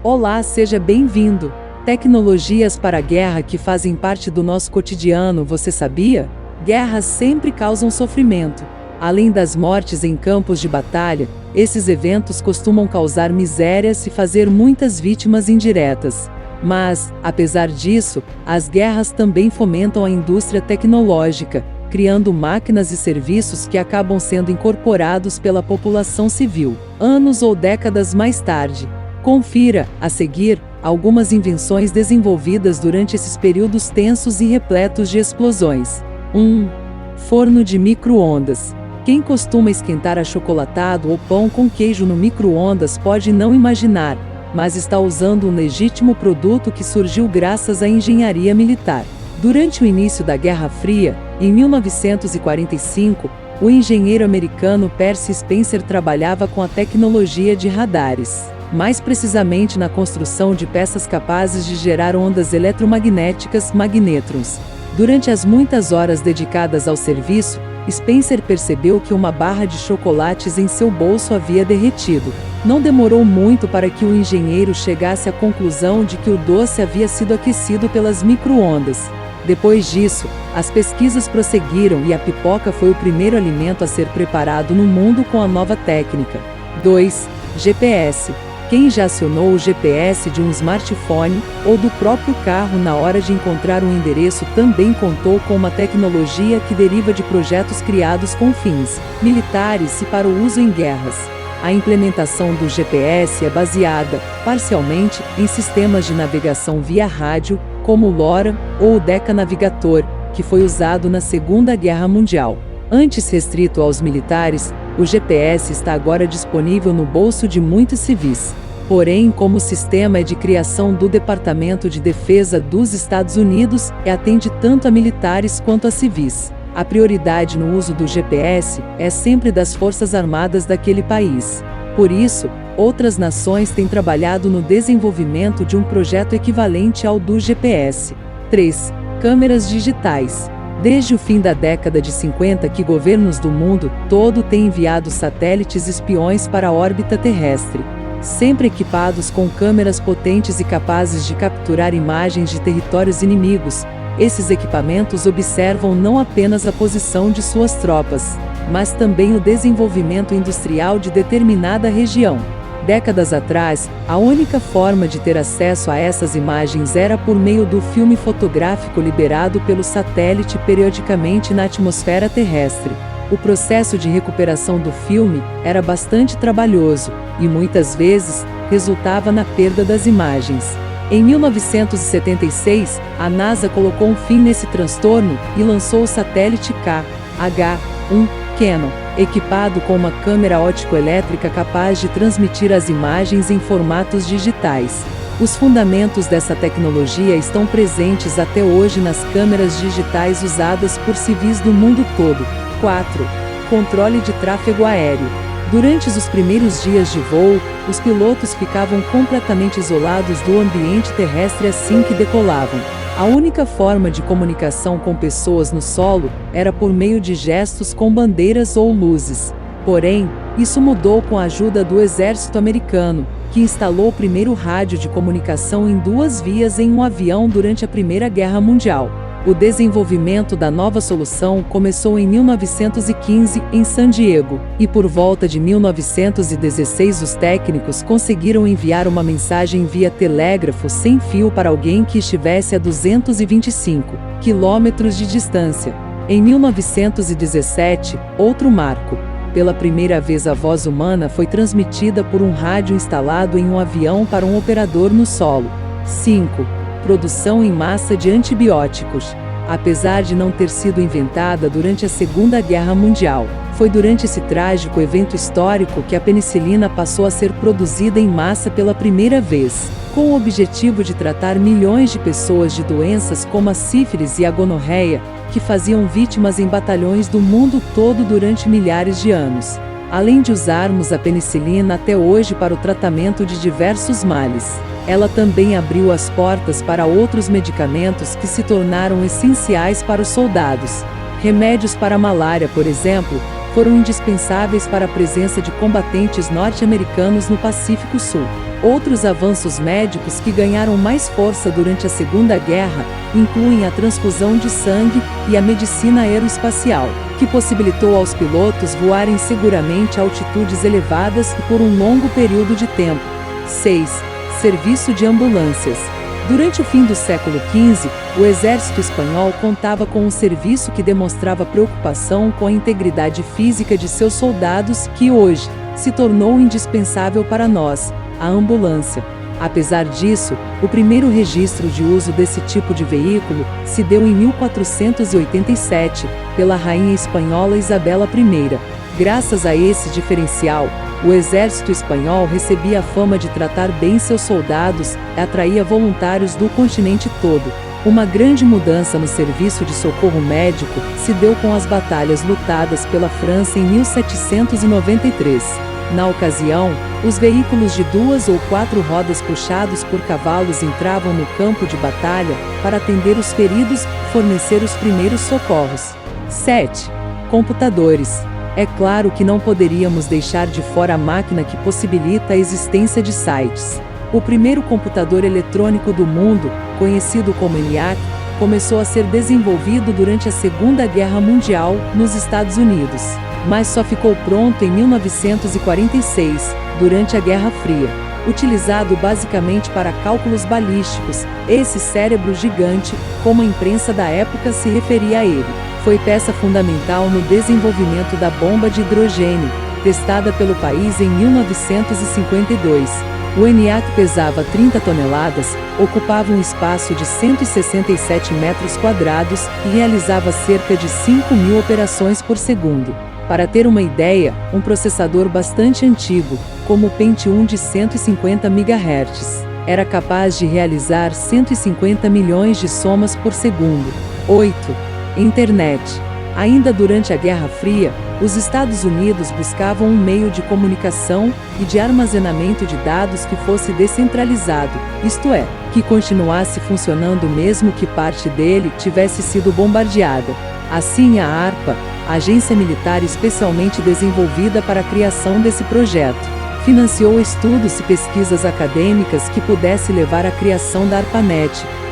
Olá, seja bem-vindo! Tecnologias para a guerra que fazem parte do nosso cotidiano, você sabia? Guerras sempre causam sofrimento. Além das mortes em campos de batalha, esses eventos costumam causar misérias e fazer muitas vítimas indiretas. Mas, apesar disso, as guerras também fomentam a indústria tecnológica, criando máquinas e serviços que acabam sendo incorporados pela população civil, anos ou décadas mais tarde. Confira, a seguir, algumas invenções desenvolvidas durante esses períodos tensos e repletos de explosões. 1. Forno de micro-ondas. Quem costuma esquentar achocolatado ou pão com queijo no micro-ondas pode não imaginar, mas está usando um legítimo produto que surgiu graças à engenharia militar. Durante o início da Guerra Fria, em 1945, o engenheiro americano Percy Spencer trabalhava com a tecnologia de radares, mais precisamente na construção de peças capazes de gerar ondas eletromagnéticas, magnétrons. Durante as muitas horas dedicadas ao serviço, Spencer percebeu que uma barra de chocolates em seu bolso havia derretido. Não demorou muito para que o engenheiro chegasse à conclusão de que o doce havia sido aquecido pelas micro-ondas. Depois disso, as pesquisas prosseguiram e a pipoca foi o primeiro alimento a ser preparado no mundo com a nova técnica. 2. GPS. Quem já acionou o GPS de um smartphone ou do próprio carro na hora de encontrar um endereço também contou com uma tecnologia que deriva de projetos criados com fins militares e para o uso em guerras. A implementação do GPS é baseada, parcialmente, em sistemas de navegação via rádio, como o LoRa ou o Decca Navigator, que foi usado na Segunda Guerra Mundial. Antes restrito aos militares, o GPS está agora disponível no bolso de muitos civis. Porém, como o sistema é de criação do Departamento de Defesa dos Estados Unidos e atende tanto a militares quanto a civis, a prioridade no uso do GPS é sempre das Forças Armadas daquele país. Por isso, outras nações têm trabalhado no desenvolvimento de um projeto equivalente ao do GPS. 3. Câmeras digitais. Desde o fim da década de 50 que governos do mundo todo têm enviado satélites espiões para a órbita terrestre, sempre equipados com câmeras potentes e capazes de capturar imagens de territórios inimigos. Esses equipamentos observam não apenas a posição de suas tropas, mas também o desenvolvimento industrial de determinada região. Décadas atrás, a única forma de ter acesso a essas imagens era por meio do filme fotográfico liberado pelo satélite periodicamente na atmosfera terrestre. O processo de recuperação do filme era bastante trabalhoso e, muitas vezes, resultava na perda das imagens. Em 1976, a NASA colocou um fim nesse transtorno e lançou o satélite KH-1 Cannon, equipado com uma câmera óptico-elétrica capaz de transmitir as imagens em formatos digitais. Os fundamentos dessa tecnologia estão presentes até hoje nas câmeras digitais usadas por civis do mundo todo. 4. Controle de tráfego aéreo. Durante os primeiros dias de voo, os pilotos ficavam completamente isolados do ambiente terrestre assim que decolavam. A única forma de comunicação com pessoas no solo era por meio de gestos com bandeiras ou luzes. Porém, isso mudou com a ajuda do exército americano, que instalou o primeiro rádio de comunicação em 2 vias em um avião durante a Primeira Guerra Mundial. O desenvolvimento da nova solução começou em 1915 em San Diego, e por volta de 1916 os técnicos conseguiram enviar uma mensagem via telégrafo sem fio para alguém que estivesse a 225 quilômetros de distância. Em 1917, outro marco. Pela primeira vez a voz humana foi transmitida por um rádio instalado em um avião para um operador no solo. 5. Produção em massa de antibióticos. Apesar de não ter sido inventada durante a Segunda Guerra Mundial, foi durante esse trágico evento histórico que a penicilina passou a ser produzida em massa pela primeira vez, com o objetivo de tratar milhões de pessoas de doenças como a sífilis e a gonorreia, que faziam vítimas em batalhões do mundo todo durante milhares de anos. Além de usarmos a penicilina até hoje para o tratamento de diversos males, ela também abriu as portas para outros medicamentos que se tornaram essenciais para os soldados. Remédios para a malária, por exemplo, foram indispensáveis para a presença de combatentes norte-americanos no Pacífico Sul. Outros avanços médicos que ganharam mais força durante a Segunda Guerra incluem a transfusão de sangue e a medicina aeroespacial, que possibilitou aos pilotos voarem seguramente a altitudes elevadas e por um longo período de tempo. 6. Serviço de ambulâncias. Durante o fim do século XV, o exército espanhol contava com um serviço que demonstrava preocupação com a integridade física de seus soldados, que hoje se tornou indispensável para nós, a ambulância. Apesar disso, o primeiro registro de uso desse tipo de veículo se deu em 1487, pela rainha espanhola Isabela I. Graças a esse diferencial, o exército espanhol recebia a fama de tratar bem seus soldados e atraía voluntários do continente todo. Uma grande mudança no serviço de socorro médico se deu com as batalhas lutadas pela França em 1793. Na ocasião, os veículos de 2 ou 4 rodas puxados por cavalos entravam no campo de batalha para atender os feridos e fornecer os primeiros socorros. 7. Computadores. É claro que não poderíamos deixar de fora a máquina que possibilita a existência de sites. O primeiro computador eletrônico do mundo, conhecido como ENIAC, começou a ser desenvolvido durante a Segunda Guerra Mundial, nos Estados Unidos, mas só ficou pronto em 1946, durante a Guerra Fria. Utilizado basicamente para cálculos balísticos, esse cérebro gigante, como a imprensa da época se referia a ele, foi peça fundamental no desenvolvimento da bomba de hidrogênio, testada pelo país em 1952. O ENIAC pesava 30 toneladas, ocupava um espaço de 167 metros quadrados e realizava cerca de 5.000 operações por segundo. Para ter uma ideia, um processador bastante antigo, como o Pentium de 150 MHz, era capaz de realizar 150 milhões de somas por segundo. 8. Internet. Ainda durante a Guerra Fria, os Estados Unidos buscavam um meio de comunicação e de armazenamento de dados que fosse descentralizado, isto é, que continuasse funcionando mesmo que parte dele tivesse sido bombardeada. Assim, a ARPA, agência militar especialmente desenvolvida para a criação desse projeto, financiou estudos e pesquisas acadêmicas que pudesse levar à criação da ARPANET,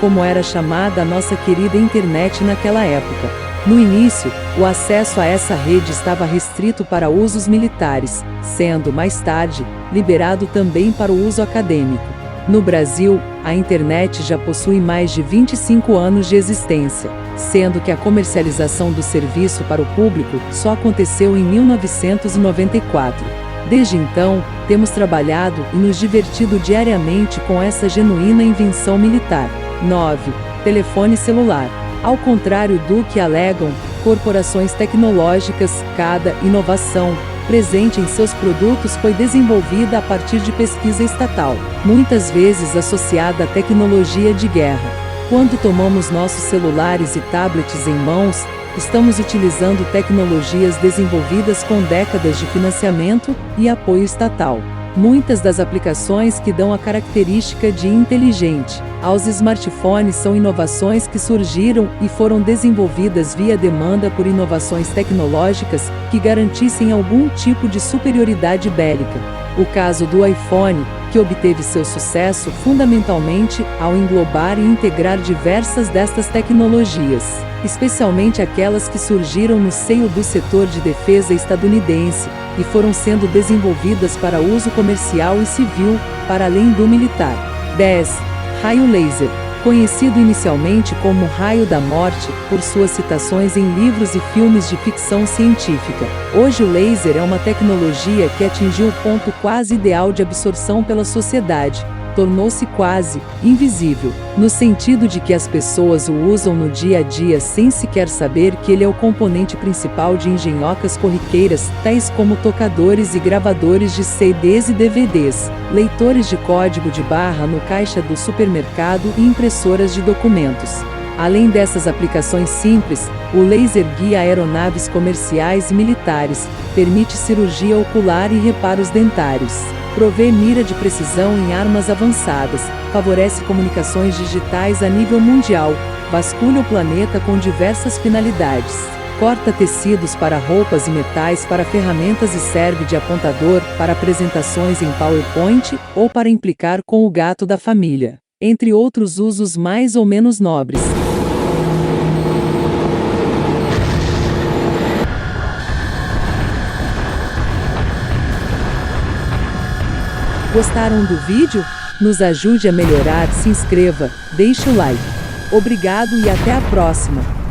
como era chamada a nossa querida internet naquela época. No início, o acesso a essa rede estava restrito para usos militares, sendo, mais tarde, liberado também para o uso acadêmico. No Brasil, a internet já possui mais de 25 anos de existência, sendo que a comercialização do serviço para o público só aconteceu em 1994. Desde então, temos trabalhado e nos divertido diariamente com essa genuína invenção militar. 9. Telefone celular. Ao contrário do que alegam corporações tecnológicas, cada inovação presente em seus produtos foi desenvolvida a partir de pesquisa estatal, muitas vezes associada à tecnologia de guerra. Quando tomamos nossos celulares e tablets em mãos, estamos utilizando tecnologias desenvolvidas com décadas de financiamento e apoio estatal. Muitas das aplicações que dão a característica de inteligente aos smartphones são inovações que surgiram e foram desenvolvidas via demanda por inovações tecnológicas que garantissem algum tipo de superioridade bélica. O caso do iPhone, que obteve seu sucesso fundamentalmente ao englobar e integrar diversas destas tecnologias, especialmente aquelas que surgiram no seio do setor de defesa estadunidense e foram sendo desenvolvidas para uso comercial e civil, para além do militar. 10. Raio laser. Conhecido inicialmente como raio da morte, por suas citações em livros e filmes de ficção científica. Hoje o laser é uma tecnologia que atingiu o ponto quase ideal de absorção pela sociedade. Tornou-se quase invisível, no sentido de que as pessoas o usam no dia a dia sem sequer saber que ele é o componente principal de engenhocas corriqueiras, tais como tocadores e gravadores de CDs e DVDs, leitores de código de barra no caixa do supermercado e impressoras de documentos. Além dessas aplicações simples, o laser guia aeronaves comerciais e militares, permite cirurgia ocular e reparos dentários, provê mira de precisão em armas avançadas, favorece comunicações digitais a nível mundial, vasculha o planeta com diversas finalidades, corta tecidos para roupas e metais para ferramentas e serve de apontador para apresentações em PowerPoint ou para implicar com o gato da família, entre outros usos mais ou menos nobres. Gostaram do vídeo? Nos ajude a melhorar, se inscreva, deixe o like. Obrigado e até a próxima!